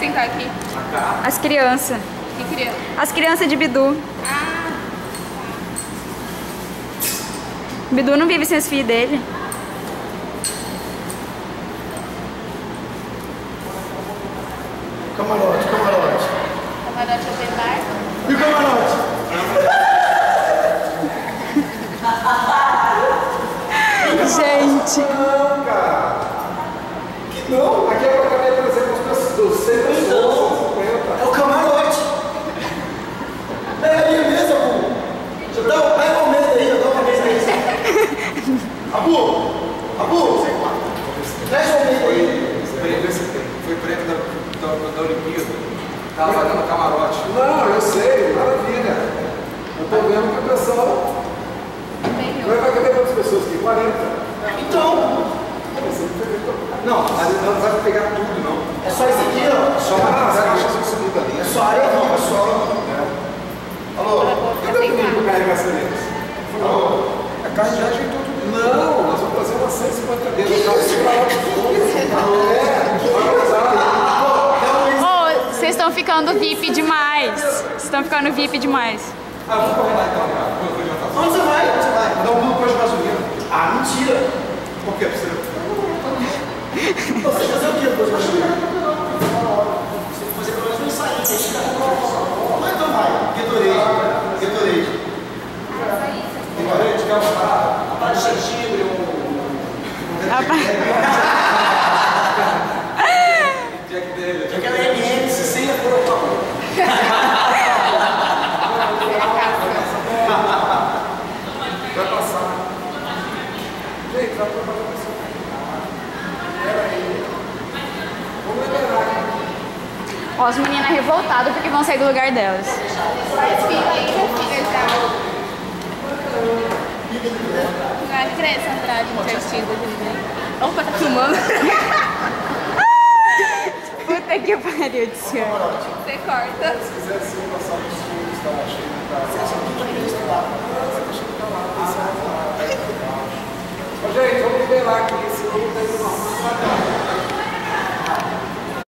sentar aqui? As crianças. Que criança? As crianças de Bidu. Ah, Bidu não vive sem os filhos dele. Camarote, camarote. camarote open bar. E o camarote? Gente. Não, cara. Que não? Aqui é pra caber, por exemplo, as pessoas, 100 pessoas, 50. É o camarote. É ali mesmo, Abu. Pega uma mesa aí, dá uma mesa aí. Abu, traz uma mesa aí. Foi prêmio da Olimpíada. Tava fazendo camarote. Não, eu sei, maravilha. Eu tô vendo que o pessoal. Vai caber quantas pessoas aqui? 40. Então. Não, mas não vai pegar tudo, não. É só isso aqui, ó. Só as caixas de segunda linha. É só área não, é só. Alô? Cadê o menino pra carregar as crianças? Alô? A carne já ajeitou tudo. Não, nós vamos fazer umas 150 vezes. Ô, vocês estão ficando VIP demais. Vocês estão ficando VIP demais. Ah, vamos correr lá então. Onde você vai? Onde você vai? Dá um pouco de gasolina. Ah, mentira. Por que? Você Você fazer o que depois de gasolina? Você fazer pelo menos um ensaio. Mas então vai. Gatorade. Gatorade, quer uma A parte de gengibre, Jack dele. aquela MS sem a cor ao favor. Vai passar. Gente, vai pra passar. Espera aí. Vamos liberar aqui. Ó, as meninas revoltadas porque vão sair do lugar delas. Faz fila aí, minha filha, já. Não é crença Andrade invertida de ninguém. Opa, tá filmando? Puta que pariu, Tiziane. Você corta. Se quiser sim passar nos fundos, tá cheio.